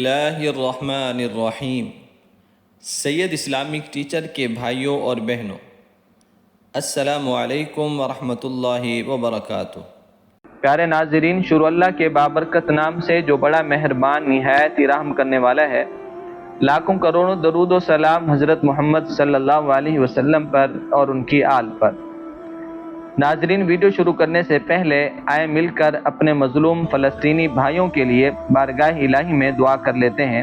اللہ الرحمن الرحیم۔ سید Islamic teacher کے بھائیوں اور بہنوں، السلام علیکم ورحمۃ اللہ وبرکاتہ۔ پیارے ناظرین، شروع اللہ کے بابرکت نام سے جو بڑا مہربان نہایت ہی رحم کرنے والا ہے۔ لاکھوں کروڑوں درود و سلام حضرت محمد صلی اللہ علیہ وسلم پر اور ان کی آل پر۔ ناظرین، ویڈیو شروع کرنے سے پہلے آئے مل کر اپنے مظلوم فلسطینی بھائیوں کے لیے بارگاہ الہی میں دعا کر لیتے ہیں۔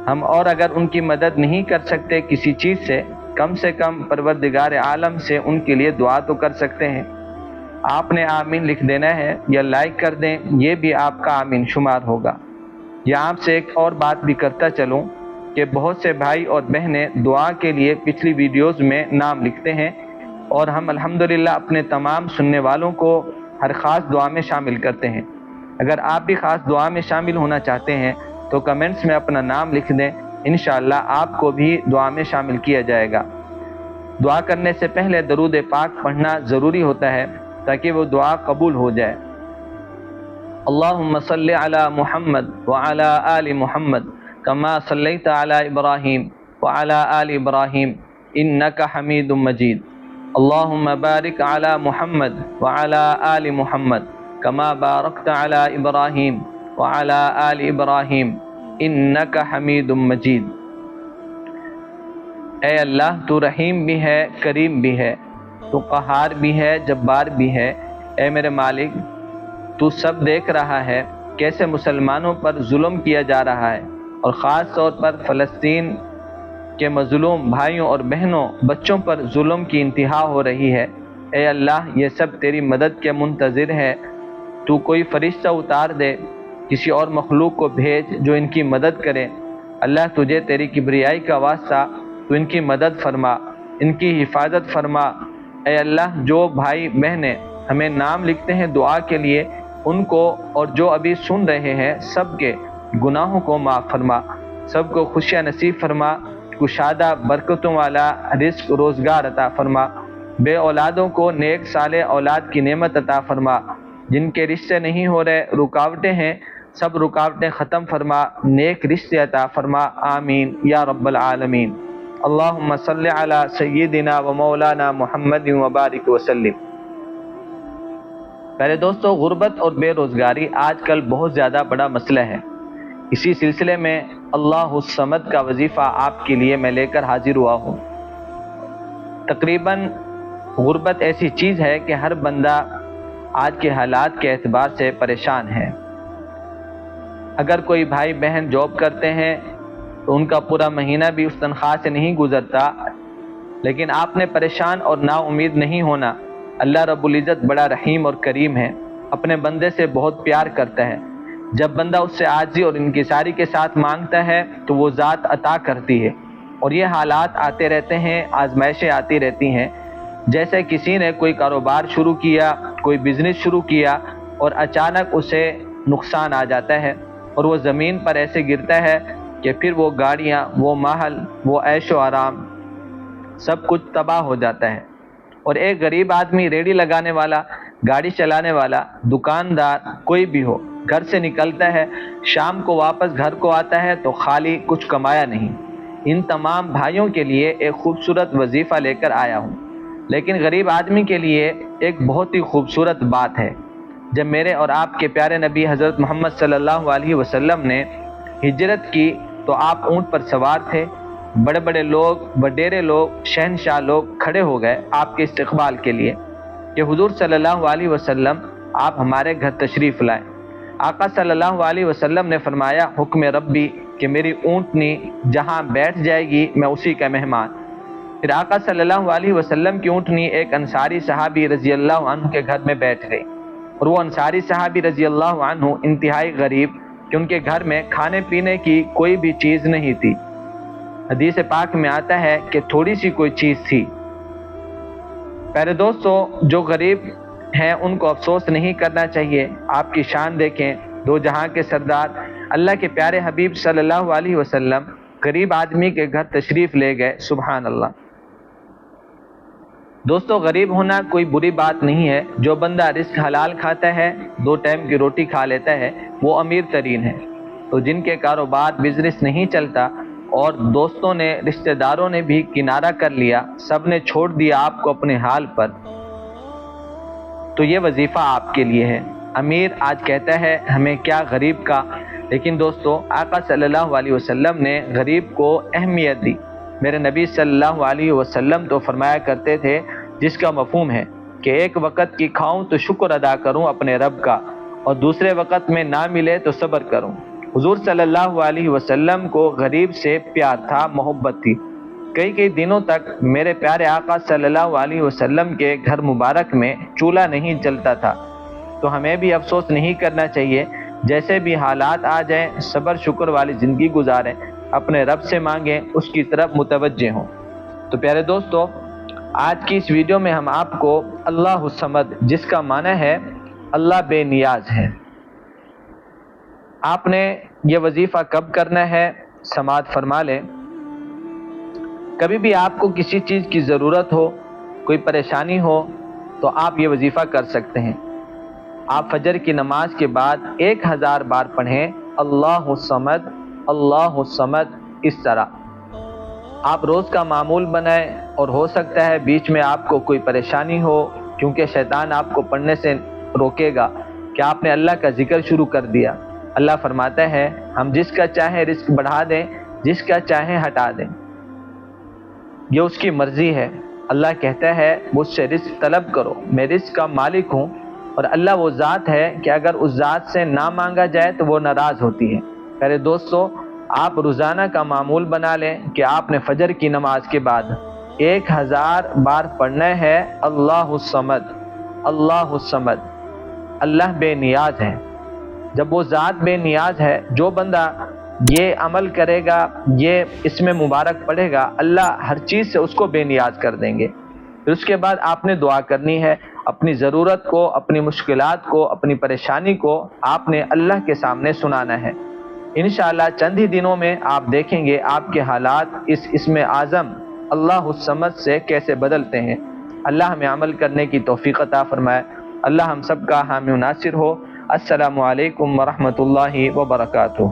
ہم اور اگر ان کی مدد نہیں کر سکتے کسی چیز سے، کم سے کم پروردگار عالم سے ان کے لیے دعا تو کر سکتے ہیں۔ آپ نے آمین لکھ دینا ہے یا لائک کر دیں، یہ بھی آپ کا آمین شمار ہوگا۔ یہاں آپ سے ایک اور بات بھی کرتا چلوں کہ بہت سے بھائی اور بہنیں دعا کے لیے پچھلی ویڈیوز میں نام لکھتے ہیں، اور ہم الحمدللہ اپنے تمام سننے والوں کو ہر خاص دعا میں شامل کرتے ہیں۔ اگر آپ بھی خاص دعا میں شامل ہونا چاہتے ہیں تو کمنٹس میں اپنا نام لکھ دیں، انشاءاللہ آپ کو بھی دعا میں شامل کیا جائے گا۔ دعا کرنے سے پہلے درود پاک پڑھنا ضروری ہوتا ہے تاکہ وہ دعا قبول ہو جائے۔ اللہم صلی علی محمد وعلی آل محمد کما صلیت علی ابراہیم وعلی آل ابراہیم انک حمید مجید۔ اللہم بارک علی محمد وعلی آل محمد کما بارکت علی ابراہیم وعلی آل ابراہیم انک حمید مجید۔ اے اللہ، تو رحیم بھی ہے، کریم بھی ہے، تو قہار بھی ہے، جبار بھی ہے۔ اے میرے مالک، تو سب دیکھ رہا ہے کیسے مسلمانوں پر ظلم کیا جا رہا ہے، اور خاص طور پر فلسطین کے مظلوم بھائیوں اور بہنوں، بچوں پر ظلم کی انتہا ہو رہی ہے۔ اے اللہ، یہ سب تیری مدد کے منتظر ہے۔ تو کوئی فرشتہ اتار دے، کسی اور مخلوق کو بھیج جو ان کی مدد کرے۔ اللہ، تجھے تیری کبریائی کا واسطہ، تو ان کی مدد فرما، ان کی حفاظت فرما۔ اے اللہ، جو بھائی بہنیں ہمیں نام لکھتے ہیں دعا کے لیے، ان کو اور جو ابھی سن رہے ہیں سب کے گناہوں کو معاف فرما، سب کو خوشیاں نصیب فرما، کشادہ برکتوں والا رزق روزگار عطا فرما، بے اولادوں کو نیک صالح اولاد کی نعمت عطا فرما، جن کے رشتے نہیں ہو رہے، رکاوٹیں ہیں، سب رکاوٹیں ختم فرما، نیک رشتے عطا فرما، آمین یا رب العالمین۔ اللہم صلی علی سیدنا و مولانا محمد وبارک وسلم۔ پہلے دوستو، غربت اور بے روزگاری آج کل بہت زیادہ بڑا مسئلہ ہے۔ اسی سلسلے میں اللہ الصمد کا وظیفہ آپ کے لیے میں لے کر حاضر ہوا ہوں۔ تقریباً غربت ایسی چیز ہے کہ ہر بندہ آج کے حالات کے اعتبار سے پریشان ہے۔ اگر کوئی بھائی بہن جاب کرتے ہیں تو ان کا پورا مہینہ بھی اس تنخواہ سے نہیں گزرتا، لیکن آپ نے پریشان اور نا امید نہیں ہونا۔ اللہ رب العزت بڑا رحیم اور کریم ہے، اپنے بندے سے بہت پیار کرتا ہے۔ جب بندہ اس سے عاجزی اور انکساری کے ساتھ مانگتا ہے تو وہ ذات عطا کرتی ہے، اور یہ حالات آتے رہتے ہیں، آزمائشیں آتی رہتی ہیں۔ جیسے کسی نے کوئی کاروبار شروع کیا، کوئی بزنس شروع کیا، اور اچانک اسے نقصان آ جاتا ہے، اور وہ زمین پر ایسے گرتا ہے کہ پھر وہ گاڑیاں، وہ محل، وہ عیش و آرام سب کچھ تباہ ہو جاتا ہے۔ اور ایک غریب آدمی، ریڑھی لگانے والا، گاڑی چلانے والا، دکاندار، کوئی بھی ہو، گھر سے نکلتا ہے، شام کو واپس گھر کو آتا ہے تو خالی، کچھ کمایا نہیں۔ ان تمام بھائیوں کے لیے ایک خوبصورت وظیفہ لے کر آیا ہوں، لیکن غریب آدمی کے لیے ایک بہت ہی خوبصورت بات ہے۔ جب میرے اور آپ کے پیارے نبی حضرت محمد صلی اللہ علیہ وسلم نے ہجرت کی تو آپ اونٹ پر سوار تھے، بڑے بڑے لوگ، وڈیرے لوگ، شہنشاہ لوگ کھڑے ہو گئے آپ کے استقبال کے لیے کہ حضور صلی اللہ علیہ وسلم، آپ ہمارے گھر تشریف لائیں۔ آقا صلی اللہ علیہ وسلم نے فرمایا، حکم ربی، کہ میری اونٹنی جہاں بیٹھ جائے گی میں اسی کا مہمان۔ پھر آقا صلی اللہ علیہ وسلم کی اونٹنی ایک انصاری صحابی رضی اللہ عنہ کے گھر میں بیٹھ گئی، اور وہ انصاری صحابی رضی اللہ عنہ انتہائی غریب، کہ ان کے گھر میں کھانے پینے کی کوئی بھی چیز نہیں تھی۔ حدیث پاک میں آتا ہے کہ تھوڑی سی کوئی چیز تھی۔ پیارے دوستو، جو غریب ہیں ان کو افسوس نہیں کرنا چاہیے۔ آپ کی شان دیکھیں، دو جہاں کے سردار اللہ کے پیارے حبیب صلی اللہ علیہ وسلم غریب آدمی کے گھر تشریف لے گئے، سبحان اللہ۔ دوستو، غریب ہونا کوئی بری بات نہیں ہے۔ جو بندہ رزق حلال کھاتا ہے، 2 ٹائم کی روٹی کھا لیتا ہے، وہ امیر ترین ہے۔ تو جن کے کاروبار بزنس نہیں چلتا اور دوستوں نے رشتہ داروں نے بھی کنارہ کر لیا، سب نے چھوڑ دیا آپ کو اپنے حال پر، تو یہ وظیفہ آپ کے لیے ہے۔ امیر آج کہتا ہے ہمیں کیا غریب کا، لیکن دوستو آقا صلی اللہ علیہ وسلم نے غریب کو اہمیت دی۔ میرے نبی صلی اللہ علیہ وسلم تو فرمایا کرتے تھے، جس کا مفہوم ہے کہ ایک وقت کی کھاؤں تو شکر ادا کروں اپنے رب کا، اور دوسرے وقت میں نہ ملے تو صبر کروں۔ حضور صلی اللہ علیہ وسلم کو غریب سے پیار تھا، محبت تھی۔ کئی دنوں تک میرے پیارے آقا صلی اللہ علیہ وسلم کے گھر مبارک میں چولہا نہیں جلتا تھا، تو ہمیں بھی افسوس نہیں کرنا چاہیے۔ جیسے بھی حالات آ جائیں، صبر شکر والی زندگی گزاریں، اپنے رب سے مانگیں، اس کی طرف متوجہ ہوں۔ تو پیارے دوستو، آج کی اس ویڈیو میں ہم آپ کو اللہ الصمد، جس کا معنی ہے اللہ بے نیاز ہے، آپ نے یہ وظیفہ کب کرنا ہے سماعت فرما لیں۔ کبھی بھی آپ کو کسی چیز کی ضرورت ہو، کوئی پریشانی ہو، تو آپ یہ وظیفہ کر سکتے ہیں۔ آپ فجر کی نماز کے بعد 1000 بار پڑھیں اللہ الصمد اللہ الصمد، اس طرح آپ روز کا معمول بنائیں۔ اور ہو سکتا ہے بیچ میں آپ کو کوئی پریشانی ہو، کیونکہ شیطان آپ کو پڑھنے سے روکے گا کہ آپ نے اللہ کا ذکر شروع کر دیا۔ اللہ فرماتا ہے ہم جس کا چاہیں رزق بڑھا دیں، جس کا چاہیں ہٹا دیں، یہ اس کی مرضی ہے۔ اللہ کہتا ہے مجھ سے رزق طلب کرو، میں رزق کا مالک ہوں، اور اللہ وہ ذات ہے کہ اگر اس ذات سے نہ مانگا جائے تو وہ ناراض ہوتی ہے۔ میرے دوستو، آپ روزانہ کا معمول بنا لیں کہ آپ نے فجر کی نماز کے بعد 1000 بار پڑھنا ہے اللہ الصمد اللہ الصمد۔ اللہ بے نیاز ہے۔ جب وہ ذات بے نیاز ہے، جو بندہ یہ عمل کرے گا، یہ اس میں مبارک پڑھے گا، اللہ ہر چیز سے اس کو بے نیاز کر دیں گے۔ پھر اس کے بعد آپ نے دعا کرنی ہے، اپنی ضرورت کو، اپنی مشکلات کو، اپنی پریشانی کو آپ نے اللہ کے سامنے سنانا ہے۔ انشاءاللہ چند ہی دنوں میں آپ دیکھیں گے آپ کے حالات اس اسم اعظم اللہ الصمد سے کیسے بدلتے ہیں۔ اللہ ہمیں عمل کرنے کی توفیق عطا فرمائے۔ اللہ ہم سب کا حامی و ناصر ہو۔ السلام علیکم ورحمۃ اللہ وبرکاتہ۔